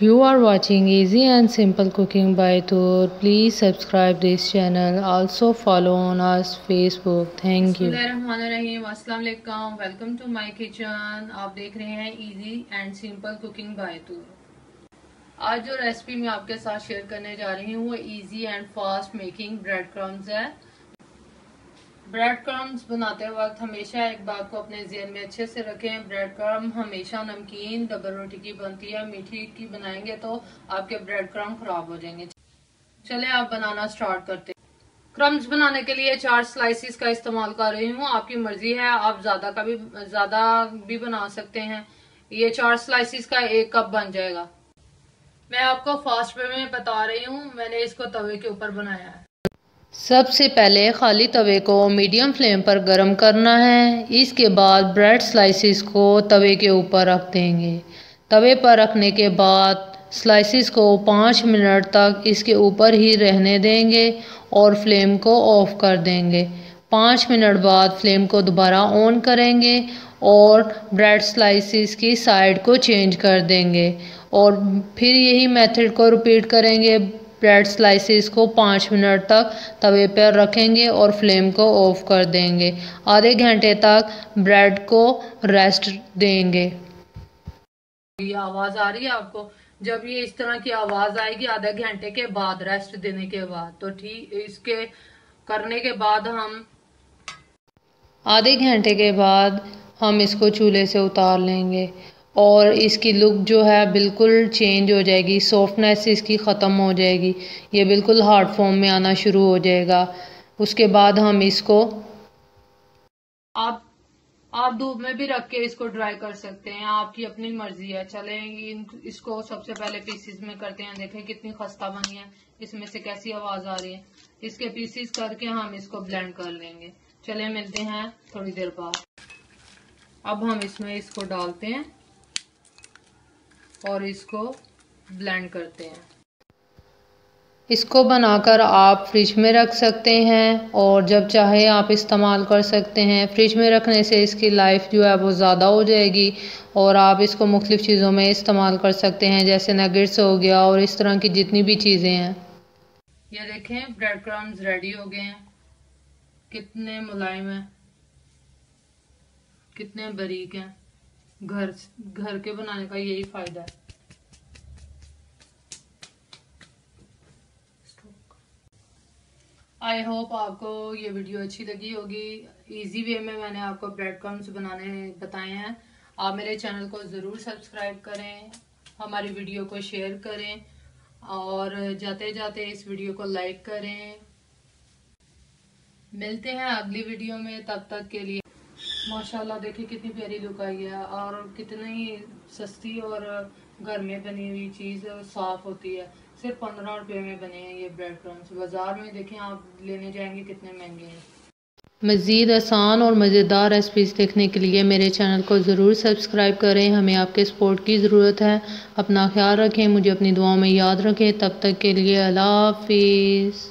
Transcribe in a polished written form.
You are watching easy and simple cooking by Tour. Please subscribe this channel. Also follow on our Facebook. Thank you. बिस्मिल्लाहिर्रहमानिर्रहीम, अस्सलाम वालेकुम। Welcome to my kitchen. आप देख रहे हैं easy and simple cooking by तूर। आज जो रेसिपी मैं आपके साथ शेयर करने जा रही हूँ वो easy and fast making bread crumbs है। ब्रेड क्रम्स बनाते वक्त हमेशा एक बात को अपने ज़हन में अच्छे से रखें, ब्रेड क्रम हमेशा नमकीन डबल रोटी की बनती है। मीठी की बनाएंगे तो आपके ब्रेड क्रम खराब हो जाएंगे। चले आप बनाना स्टार्ट करते हैं। क्रम्स बनाने के लिए 4 स्लाइसिस का इस्तेमाल कर रही हूँ। आपकी मर्जी है, आप ज्यादा भी बना सकते हैं। ये 4 स्लाइसिस का 1 कप बन जाएगा। मैं आपको फास्ट वे में बता रही हूँ, मैंने इसको तवे के ऊपर बनाया है। सबसे पहले खाली तवे को मीडियम फ्लेम पर गर्म करना है। इसके बाद ब्रेड स्लाइसिस को तवे के ऊपर रख देंगे। तवे पर रखने के बाद स्लाइसिस को 5 मिनट तक इसके ऊपर ही रहने देंगे और फ्लेम को ऑफ कर देंगे। 5 मिनट बाद फ्लेम को दोबारा ऑन करेंगे और ब्रेड स्लाइसिस की साइड को चेंज कर देंगे और फिर यही मेथड को रिपीट करेंगे। ब्रेड स्लाइसिस को 5 मिनट तक तवे पर रखेंगे और फ्लेम को ऑफ कर देंगे। आधे घंटे तक ब्रेड को रेस्ट देंगे। ये आवाज आ रही है आपको? जब ये इस तरह की आवाज आएगी आधे घंटे के बाद, रेस्ट देने के बाद, तो ठीक इसके करने के बाद आधे घंटे के बाद हम इसको चूल्हे से उतार लेंगे और इसकी लुक जो है बिल्कुल चेंज हो जाएगी। सॉफ्टनेस इसकी ख़त्म हो जाएगी, ये बिल्कुल हार्ड फॉर्म में आना शुरू हो जाएगा। उसके बाद हम इसको आप धूप में भी रख के इसको ड्राई कर सकते हैं, आपकी अपनी मर्जी है। चले इसको सबसे पहले पीसेस में करते हैं। देखें कितनी खस्ता बनी है, इसमें से कैसी आवाज आ रही है। इसके पीसेस करके हम इसको ब्लेंड कर लेंगे। चले मिलते हैं थोड़ी देर बाद। अब हम इसमें इसको डालते हैं और इसको ब्लेंड करते हैं। इसको बनाकर आप फ्रिज में रख सकते हैं और जब चाहे आप इस्तेमाल कर सकते हैं। फ्रिज में रखने से इसकी लाइफ जो है वो ज़्यादा हो जाएगी और आप इसको मुख्तलिफ़ चीज़ों में इस्तेमाल कर सकते हैं, जैसे नगेट्स हो गया और इस तरह की जितनी भी चीज़ें हैं। ये देखें ब्रेड क्रम्स रेडी हो गए हैं। कितने मुलायम हैं, कितने बारीक हैं। घर के बनाने का यही फायदा है। आई होप आपको ये वीडियो अच्छी लगी होगी। इजी वे में मैंने आपको ब्रेड क्रम्स बनाने बताए हैं। आप मेरे चैनल को ज़रूर सब्सक्राइब करें, हमारी वीडियो को शेयर करें और जाते जाते इस वीडियो को लाइक करें। मिलते हैं अगली वीडियो में, तब तक के लिए माशाल्लाह देखिए कितनी प्यारी लुक आई है और कितनी सस्ती और घर में बनी हुई चीज़ साफ होती है। सिर्फ 15 रुपये में बने हैं ये ब्रेड क्रम्स। बाजार में देखें आप लेने जाएंगे कितने महंगे हैं। मज़ीद आसान और मज़ेदार रेसिपीज़ देखने के लिए मेरे चैनल को ज़रूर सब्सक्राइब करें। हमें आपके सपोर्ट की ज़रूरत है। अपना ख्याल रखें, मुझे अपनी दुआओं में याद रखें। तब तक के लिए अल्लाह हाफिज़।